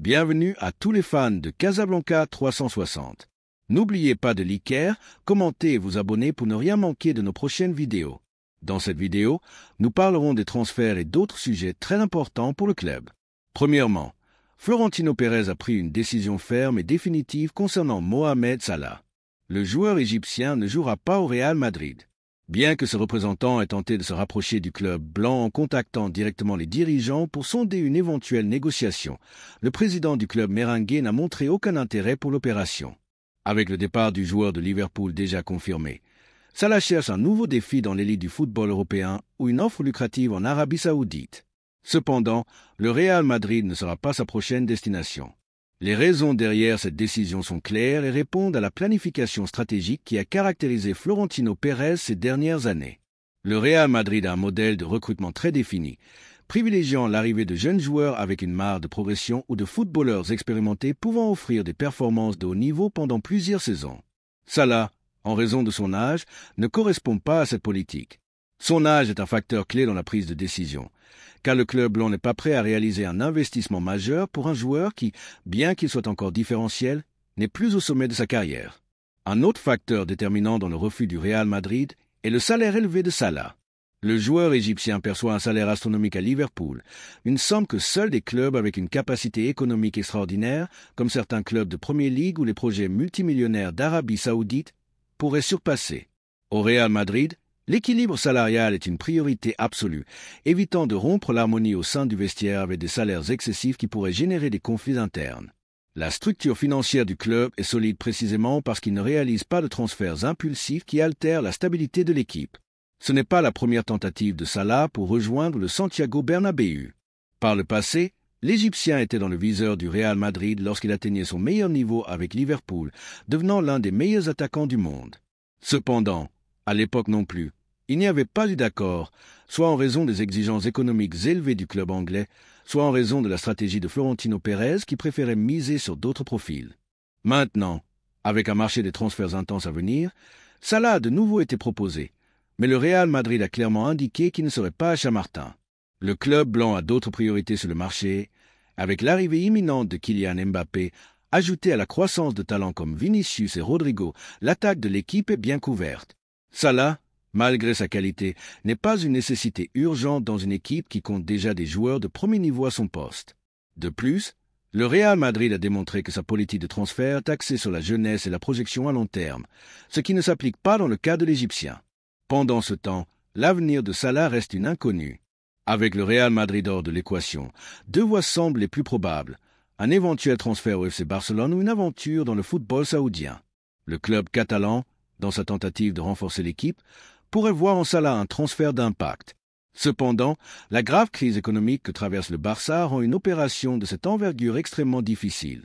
Bienvenue à tous les fans de Casablanca 360. N'oubliez pas de liker, commenter et vous abonner pour ne rien manquer de nos prochaines vidéos. Dans cette vidéo, nous parlerons des transferts et d'autres sujets très importants pour le club. Premièrement, Florentino Pérez a pris une décision ferme et définitive concernant Mohamed Salah. Le joueur égyptien ne jouera pas au Real Madrid. Bien que ce représentant ait tenté de se rapprocher du club blanc en contactant directement les dirigeants pour sonder une éventuelle négociation, le président du club merengue n'a montré aucun intérêt pour l'opération. Avec le départ du joueur de Liverpool déjà confirmé, Salah cherche un nouveau défi dans l'élite du football européen ou une offre lucrative en Arabie Saoudite. Cependant, le Real Madrid ne sera pas sa prochaine destination. Les raisons derrière cette décision sont claires et répondent à la planification stratégique qui a caractérisé Florentino Pérez ces dernières années. Le Real Madrid a un modèle de recrutement très défini, privilégiant l'arrivée de jeunes joueurs avec une marge de progression ou de footballeurs expérimentés pouvant offrir des performances de haut niveau pendant plusieurs saisons. Salah, en raison de son âge, ne correspond pas à cette politique. Son âge est un facteur clé dans la prise de décision, car le club blanc n'est pas prêt à réaliser un investissement majeur pour un joueur qui, bien qu'il soit encore différentiel, n'est plus au sommet de sa carrière. Un autre facteur déterminant dans le refus du Real Madrid est le salaire élevé de Salah. Le joueur égyptien perçoit un salaire astronomique à Liverpool, une somme que seuls des clubs avec une capacité économique extraordinaire, comme certains clubs de Premier League ou les projets multimillionnaires d'Arabie Saoudite, pourraient surpasser. Au Real Madrid, l'équilibre salarial est une priorité absolue, évitant de rompre l'harmonie au sein du vestiaire avec des salaires excessifs qui pourraient générer des conflits internes. La structure financière du club est solide précisément parce qu'il ne réalise pas de transferts impulsifs qui altèrent la stabilité de l'équipe. Ce n'est pas la première tentative de Salah pour rejoindre le Santiago Bernabéu. Par le passé, l'Égyptien était dans le viseur du Real Madrid lorsqu'il atteignait son meilleur niveau avec Liverpool, devenant l'un des meilleurs attaquants du monde. Cependant, à l'époque non plus, il n'y avait pas eu d'accord, soit en raison des exigences économiques élevées du club anglais, soit en raison de la stratégie de Florentino Pérez qui préférait miser sur d'autres profils. Maintenant, avec un marché des transferts intenses à venir, Salah a de nouveau été proposé, mais le Real Madrid a clairement indiqué qu'il ne serait pas à Chamartin. Le club blanc a d'autres priorités sur le marché, avec l'arrivée imminente de Kylian Mbappé, ajoutée à la croissance de talents comme Vinicius et Rodrigo, l'attaque de l'équipe est bien couverte. Salah, malgré sa qualité, n'est pas une nécessité urgente dans une équipe qui compte déjà des joueurs de premier niveau à son poste. De plus, le Real Madrid a démontré que sa politique de transfert est axée sur la jeunesse et la projection à long terme, ce qui ne s'applique pas dans le cas de l'Égyptien. Pendant ce temps, l'avenir de Salah reste une inconnue. Avec le Real Madrid hors de l'équation, deux voies semblent les plus probables, un éventuel transfert au FC Barcelone ou une aventure dans le football saoudien. Le club catalan, dans sa tentative de renforcer l'équipe, pourrait voir en Salah un transfert d'impact. Cependant, la grave crise économique que traverse le Barça rend une opération de cette envergure extrêmement difficile.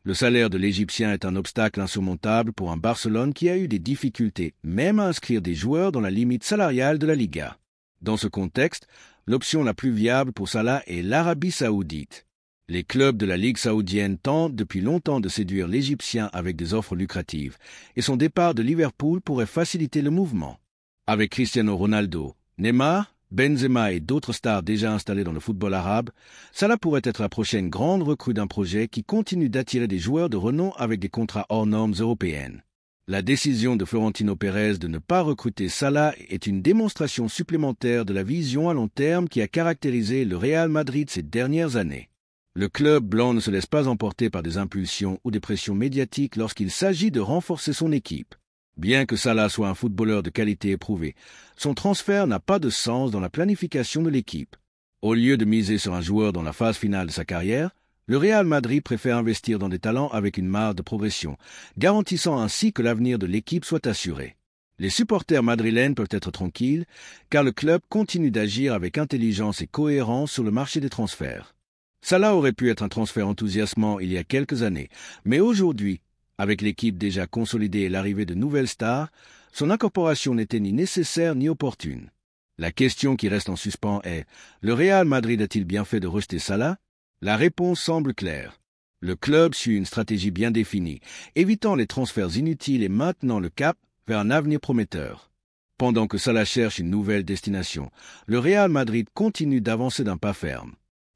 Le salaire de l'Égyptien est un obstacle insurmontable pour un Barcelone qui a eu des difficultés même à inscrire des joueurs dans la limite salariale de la Liga. Dans ce contexte, l'option la plus viable pour Salah est l'Arabie Saoudite. Les clubs de la Ligue saoudienne tentent depuis longtemps de séduire l'Égyptien avec des offres lucratives, et son départ de Liverpool pourrait faciliter le mouvement. Avec Cristiano Ronaldo, Neymar, Benzema et d'autres stars déjà installés dans le football arabe, Salah pourrait être la prochaine grande recrue d'un projet qui continue d'attirer des joueurs de renom avec des contrats hors normes européennes. La décision de Florentino Pérez de ne pas recruter Salah est une démonstration supplémentaire de la vision à long terme qui a caractérisé le Real Madrid ces dernières années. Le club blanc ne se laisse pas emporter par des impulsions ou des pressions médiatiques lorsqu'il s'agit de renforcer son équipe. Bien que Salah soit un footballeur de qualité éprouvée, son transfert n'a pas de sens dans la planification de l'équipe. Au lieu de miser sur un joueur dans la phase finale de sa carrière, le Real Madrid préfère investir dans des talents avec une marge de progression, garantissant ainsi que l'avenir de l'équipe soit assuré. Les supporters madrilènes peuvent être tranquilles, car le club continue d'agir avec intelligence et cohérence sur le marché des transferts. Salah aurait pu être un transfert enthousiasmant il y a quelques années, mais aujourd'hui, avec l'équipe déjà consolidée et l'arrivée de nouvelles stars, son incorporation n'était ni nécessaire ni opportune. La question qui reste en suspens est, le Real Madrid a-t-il bien fait de rejeter Salah? La réponse semble claire. Le club suit une stratégie bien définie, évitant les transferts inutiles et maintenant le cap vers un avenir prometteur. Pendant que Salah cherche une nouvelle destination, le Real Madrid continue d'avancer d'un pas ferme.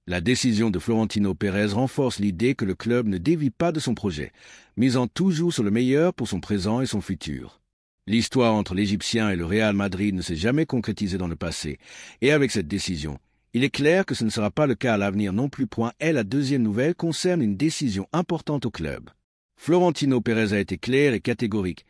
La décision de Florentino Pérez renforce l'idée que le club ne dévie pas de son projet, misant toujours sur le meilleur pour son présent et son futur. L'histoire entre l'Égyptien et le Real Madrid ne s'est jamais concrétisée dans le passé, et avec cette décision, il est clair que ce ne sera pas le cas à l'avenir non plus. La deuxième nouvelle concerne une décision importante au club. Florentino Pérez a été clair et catégorique,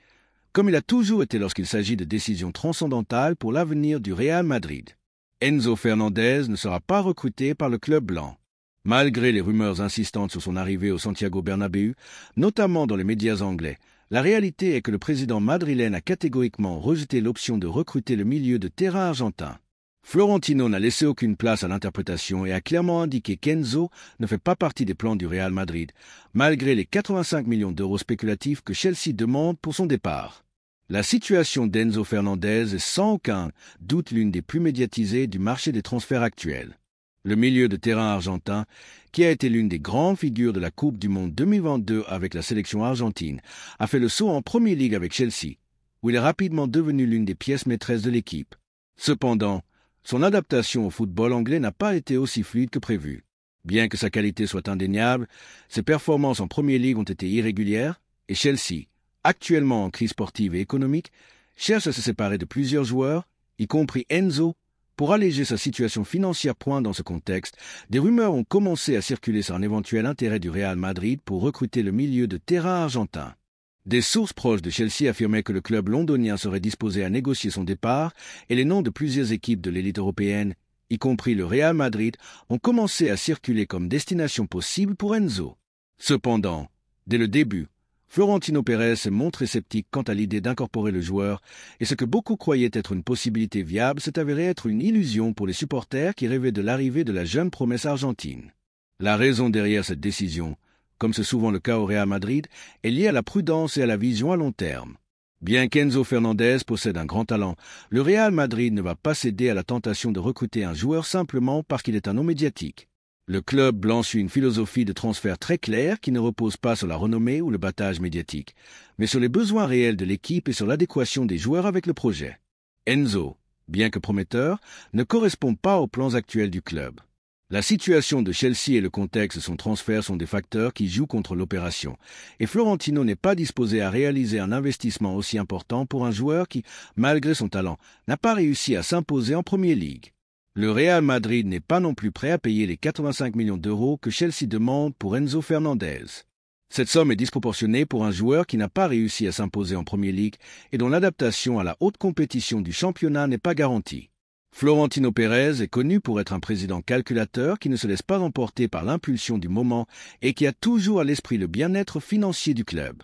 comme il a toujours été lorsqu'il s'agit de décisions transcendantales pour l'avenir du Real Madrid. Enzo Fernandez ne sera pas recruté par le club blanc. Malgré les rumeurs insistantes sur son arrivée au Santiago Bernabéu, notamment dans les médias anglais, la réalité est que le président madrilène a catégoriquement rejeté l'option de recruter le milieu de terrain argentin. Florentino n'a laissé aucune place à l'interprétation et a clairement indiqué qu'Enzo ne fait pas partie des plans du Real Madrid, malgré les 85 millions d'euros spéculatifs que Chelsea demande pour son départ. La situation d'Enzo Fernandez est sans aucun doute l'une des plus médiatisées du marché des transferts actuels. Le milieu de terrain argentin, qui a été l'une des grandes figures de la Coupe du Monde 2022 avec la sélection argentine, a fait le saut en Premier League avec Chelsea, où il est rapidement devenu l'une des pièces maîtresses de l'équipe. Cependant, son adaptation au football anglais n'a pas été aussi fluide que prévu. Bien que sa qualité soit indéniable, ses performances en Premier League ont été irrégulières, et Chelsea, actuellement en crise sportive et économique, cherche à se séparer de plusieurs joueurs, y compris Enzo, pour alléger sa situation financière. Dans ce contexte, des rumeurs ont commencé à circuler sur un éventuel intérêt du Real Madrid pour recruter le milieu de terrain argentin. Des sources proches de Chelsea affirmaient que le club londonien serait disposé à négocier son départ et les noms de plusieurs équipes de l'élite européenne, y compris le Real Madrid, ont commencé à circuler comme destination possible pour Enzo. Cependant, dès le début, Florentino Pérez s'est montré sceptique quant à l'idée d'incorporer le joueur, et ce que beaucoup croyaient être une possibilité viable s'est avéré être une illusion pour les supporters qui rêvaient de l'arrivée de la jeune promesse argentine. La raison derrière cette décision, comme c'est souvent le cas au Real Madrid, est liée à la prudence et à la vision à long terme. Bien qu'Enzo Fernandez possède un grand talent, le Real Madrid ne va pas céder à la tentation de recruter un joueur simplement parce qu'il est un nom médiatique. Le club blanc suit une philosophie de transfert très claire qui ne repose pas sur la renommée ou le battage médiatique, mais sur les besoins réels de l'équipe et sur l'adéquation des joueurs avec le projet. Enzo, bien que prometteur, ne correspond pas aux plans actuels du club. La situation de Chelsea et le contexte de son transfert sont des facteurs qui jouent contre l'opération, et Florentino n'est pas disposé à réaliser un investissement aussi important pour un joueur qui, malgré son talent, n'a pas réussi à s'imposer en Premier League. Le Real Madrid n'est pas non plus prêt à payer les 85 millions d'euros que Chelsea demande pour Enzo Fernandez. Cette somme est disproportionnée pour un joueur qui n'a pas réussi à s'imposer en Premier League et dont l'adaptation à la haute compétition du championnat n'est pas garantie. Florentino Pérez est connu pour être un président calculateur qui ne se laisse pas emporter par l'impulsion du moment et qui a toujours à l'esprit le bien-être financier du club.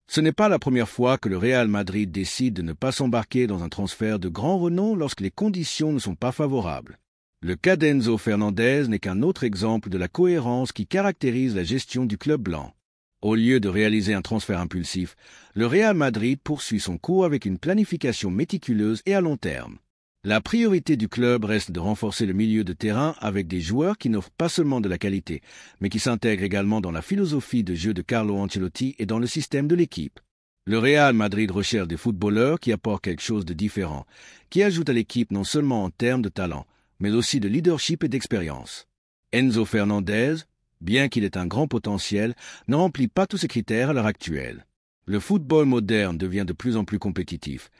Ce n'est pas la première fois que le Real Madrid décide de ne pas s'embarquer dans un transfert de grand renom lorsque les conditions ne sont pas favorables. Le cas d'Enzo Fernandez n'est qu'un autre exemple de la cohérence qui caractérise la gestion du club blanc. Au lieu de réaliser un transfert impulsif, le Real Madrid poursuit son cours avec une planification méticuleuse et à long terme. La priorité du club reste de renforcer le milieu de terrain avec des joueurs qui n'offrent pas seulement de la qualité, mais qui s'intègrent également dans la philosophie de jeu de Carlo Ancelotti et dans le système de l'équipe. Le Real Madrid recherche des footballeurs qui apportent quelque chose de différent, qui ajoutent à l'équipe non seulement en termes de talent, mais aussi de leadership et d'expérience. Enzo Fernandez, bien qu'il ait un grand potentiel, ne remplit pas tous ces critères à l'heure actuelle. Le football moderne devient de plus en plus compétitif,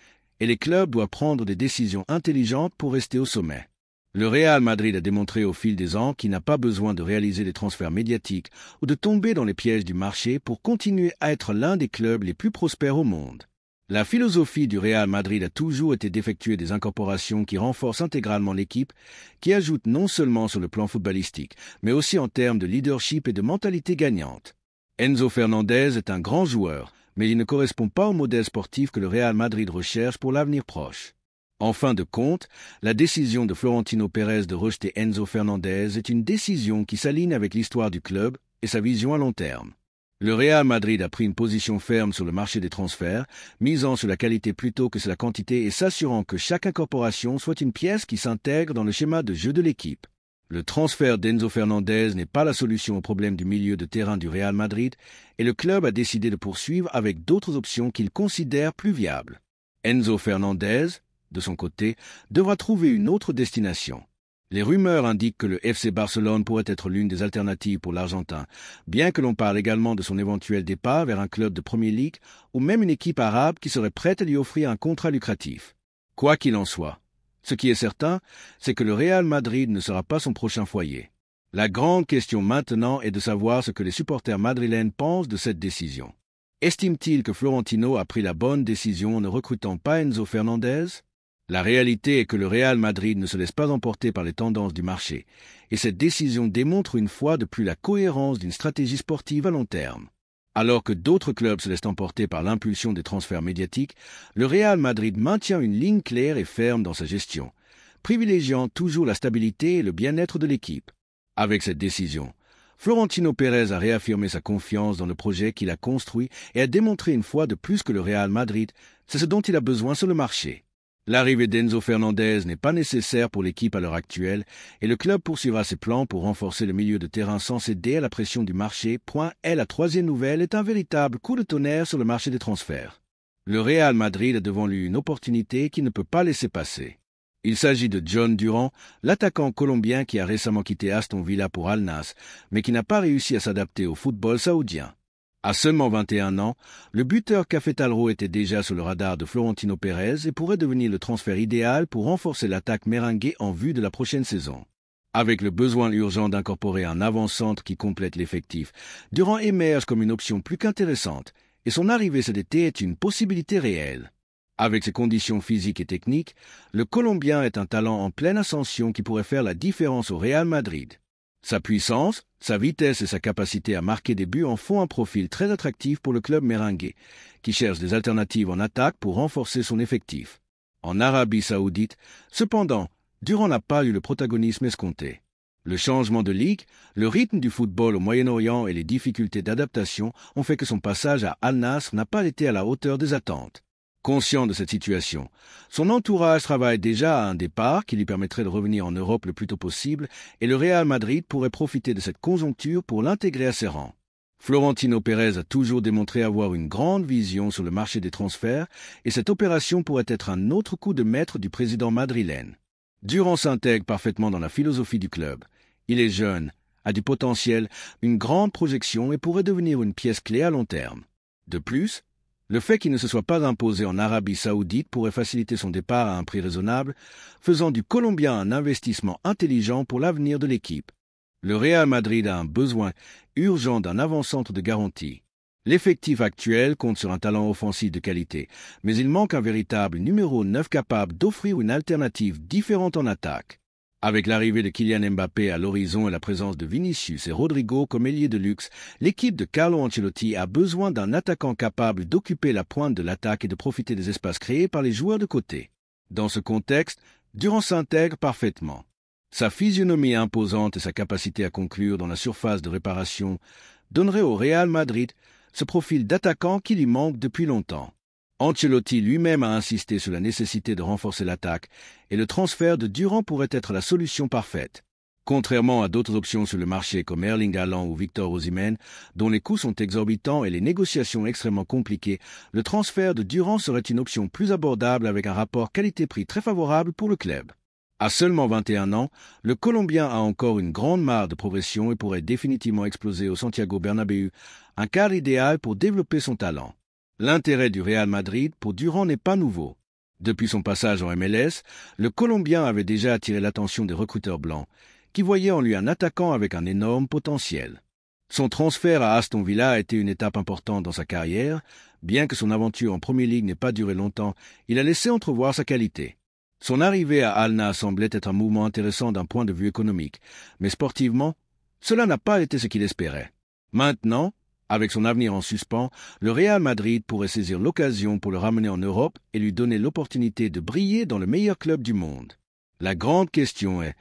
et les clubs doivent prendre des décisions intelligentes pour rester au sommet. Le Real Madrid a démontré au fil des ans qu'il n'a pas besoin de réaliser des transferts médiatiques ou de tomber dans les pièges du marché pour continuer à être l'un des clubs les plus prospères au monde. La philosophie du Real Madrid a toujours été d'effectuer des incorporations qui renforcent intégralement l'équipe, qui ajoutent non seulement sur le plan footballistique, mais aussi en termes de leadership et de mentalité gagnante. Enzo Fernandez est un grand joueur, mais il ne correspond pas au modèle sportif que le Real Madrid recherche pour l'avenir proche. En fin de compte, la décision de Florentino Pérez de rejeter Enzo Fernandez est une décision qui s'aligne avec l'histoire du club et sa vision à long terme. Le Real Madrid a pris une position ferme sur le marché des transferts, misant sur la qualité plutôt que sur la quantité et s'assurant que chaque incorporation soit une pièce qui s'intègre dans le schéma de jeu de l'équipe. Le transfert d'Enzo Fernandez n'est pas la solution au problème du milieu de terrain du Real Madrid et le club a décidé de poursuivre avec d'autres options qu'il considère plus viables. Enzo Fernandez, de son côté, devra trouver une autre destination. Les rumeurs indiquent que le FC Barcelone pourrait être l'une des alternatives pour l'Argentin, bien que l'on parle également de son éventuel départ vers un club de Premier League ou même une équipe arabe qui serait prête à lui offrir un contrat lucratif. Quoi qu'il en soit, ce qui est certain, c'est que le Real Madrid ne sera pas son prochain foyer. La grande question maintenant est de savoir ce que les supporters madrilènes pensent de cette décision. Estiment-ils que Florentino a pris la bonne décision en ne recrutant pas Enzo Fernandez ? La réalité est que le Real Madrid ne se laisse pas emporter par les tendances du marché, et cette décision démontre une fois de plus la cohérence d'une stratégie sportive à long terme. Alors que d'autres clubs se laissent emporter par l'impulsion des transferts médiatiques, le Real Madrid maintient une ligne claire et ferme dans sa gestion, privilégiant toujours la stabilité et le bien-être de l'équipe. Avec cette décision, Florentino Pérez a réaffirmé sa confiance dans le projet qu'il a construit et a démontré une fois de plus que le Real Madrid, c'est ce dont il a besoin sur le marché. L'arrivée d'Enzo Fernandez n'est pas nécessaire pour l'équipe à l'heure actuelle et le club poursuivra ses plans pour renforcer le milieu de terrain sans céder à la pression du marché. Et la troisième nouvelle est un véritable coup de tonnerre sur le marché des transferts. Le Real Madrid a devant lui une opportunité qu'il ne peut pas laisser passer. Il s'agit de John Durán, l'attaquant colombien qui a récemment quitté Aston Villa pour Al Nassr, mais qui n'a pas réussi à s'adapter au football saoudien. À seulement 21 ans, le buteur cafétalero était déjà sur le radar de Florentino Pérez et pourrait devenir le transfert idéal pour renforcer l'attaque merengue en vue de la prochaine saison. Avec le besoin urgent d'incorporer un avant-centre qui complète l'effectif, Durán émerge comme une option plus qu'intéressante, et son arrivée cet été est une possibilité réelle. Avec ses conditions physiques et techniques, le Colombien est un talent en pleine ascension qui pourrait faire la différence au Real Madrid. Sa puissance, sa vitesse et sa capacité à marquer des buts en font un profil très attractif pour le club merengue, qui cherche des alternatives en attaque pour renforcer son effectif. En Arabie Saoudite, cependant, Durán n'a pas eu le protagonisme escompté. Le changement de ligue, le rythme du football au Moyen-Orient et les difficultés d'adaptation ont fait que son passage à Al Nassr n'a pas été à la hauteur des attentes. Conscient de cette situation, son entourage travaille déjà à un départ qui lui permettrait de revenir en Europe le plus tôt possible et le Real Madrid pourrait profiter de cette conjoncture pour l'intégrer à ses rangs. Florentino Pérez a toujours démontré avoir une grande vision sur le marché des transferts et cette opération pourrait être un autre coup de maître du président madrilène. Durán s'intègre parfaitement dans la philosophie du club. Il est jeune, a du potentiel, une grande projection et pourrait devenir une pièce clé à long terme. De plus, le fait qu'il ne se soit pas imposé en Arabie Saoudite pourrait faciliter son départ à un prix raisonnable, faisant du Colombien un investissement intelligent pour l'avenir de l'équipe. Le Real Madrid a un besoin urgent d'un avant-centre de garantie. L'effectif actuel compte sur un talent offensif de qualité, mais il manque un véritable numéro 9 capable d'offrir une alternative différente en attaque. Avec l'arrivée de Kylian Mbappé à l'horizon et la présence de Vinicius et Rodrigo comme ailiers de luxe, l'équipe de Carlo Ancelotti a besoin d'un attaquant capable d'occuper la pointe de l'attaque et de profiter des espaces créés par les joueurs de côté. Dans ce contexte, Durán s'intègre parfaitement. Sa physionomie imposante et sa capacité à conclure dans la surface de réparation donneraient au Real Madrid ce profil d'attaquant qui lui manque depuis longtemps. Ancelotti lui-même a insisté sur la nécessité de renforcer l'attaque et le transfert de Durán pourrait être la solution parfaite. Contrairement à d'autres options sur le marché comme Erling Haaland ou Victor Osimhen, dont les coûts sont exorbitants et les négociations extrêmement compliquées, le transfert de Durán serait une option plus abordable avec un rapport qualité-prix très favorable pour le club. À seulement 21 ans, le Colombien a encore une grande marge de progression et pourrait définitivement exploser au Santiago Bernabéu, un cadre idéal pour développer son talent. L'intérêt du Real Madrid pour Durán n'est pas nouveau. Depuis son passage en MLS, le Colombien avait déjà attiré l'attention des recruteurs blancs, qui voyaient en lui un attaquant avec un énorme potentiel. Son transfert à Aston Villa a été une étape importante dans sa carrière. Bien que son aventure en Premier League n'ait pas duré longtemps, il a laissé entrevoir sa qualité. Son arrivée à Al Nassr semblait être un mouvement intéressant d'un point de vue économique, mais sportivement, cela n'a pas été ce qu'il espérait. Maintenant, avec son avenir en suspens, le Real Madrid pourrait saisir l'occasion pour le ramener en Europe et lui donner l'opportunité de briller dans le meilleur club du monde. La grande question est,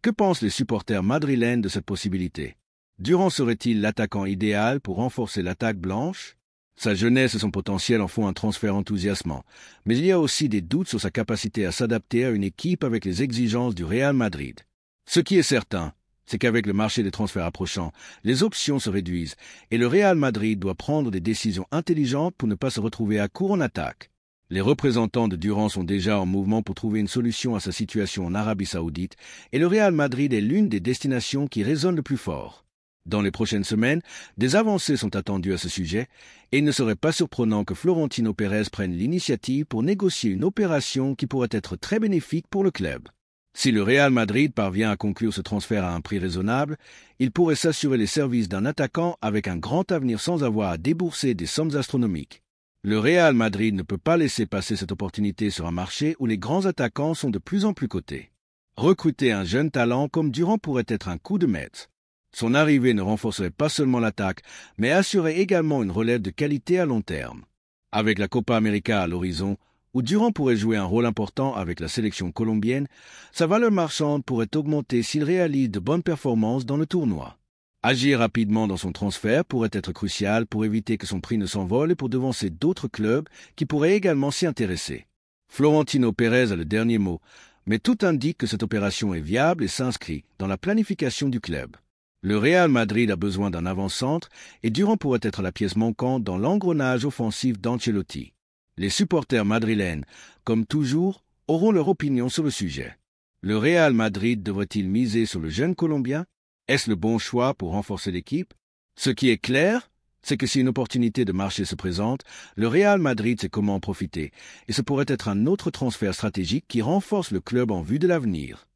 que pensent les supporters madrilènes de cette possibilité? Durán serait-il l'attaquant idéal pour renforcer l'attaque blanche? Sa jeunesse et son potentiel en font un transfert enthousiasmant, mais il y a aussi des doutes sur sa capacité à s'adapter à une équipe avec les exigences du Real Madrid. Ce qui est certain, c'est qu'avec le marché des transferts approchant, les options se réduisent et le Real Madrid doit prendre des décisions intelligentes pour ne pas se retrouver à court en attaque. Les représentants de Durant sont déjà en mouvement pour trouver une solution à sa situation en Arabie Saoudite et le Real Madrid est l'une des destinations qui résonne le plus fort. Dans les prochaines semaines, des avancées sont attendues à ce sujet et il ne serait pas surprenant que Florentino Pérez prenne l'initiative pour négocier une opération qui pourrait être très bénéfique pour le club. Si le Real Madrid parvient à conclure ce transfert à un prix raisonnable, il pourrait s'assurer les services d'un attaquant avec un grand avenir sans avoir à débourser des sommes astronomiques. Le Real Madrid ne peut pas laisser passer cette opportunité sur un marché où les grands attaquants sont de plus en plus cotés. Recruter un jeune talent comme Durant pourrait être un coup de maître. Son arrivée ne renforcerait pas seulement l'attaque, mais assurerait également une relève de qualité à long terme. Avec la Copa América à l'horizon, où Durant pourrait jouer un rôle important avec la sélection colombienne, sa valeur marchande pourrait augmenter s'il réalise de bonnes performances dans le tournoi. Agir rapidement dans son transfert pourrait être crucial pour éviter que son prix ne s'envole et pour devancer d'autres clubs qui pourraient également s'y intéresser. Florentino Pérez a le dernier mot, mais tout indique que cette opération est viable et s'inscrit dans la planification du club. Le Real Madrid a besoin d'un avant-centre et Durant pourrait être la pièce manquante dans l'engrenage offensif d'Ancelotti. Les supporters madrilènes, comme toujours, auront leur opinion sur le sujet. Le Real Madrid devrait-il miser sur le jeune Colombien? Est-ce le bon choix pour renforcer l'équipe? Ce qui est clair, c'est que si une opportunité de marché se présente, le Real Madrid sait comment en profiter, et ce pourrait être un autre transfert stratégique qui renforce le club en vue de l'avenir.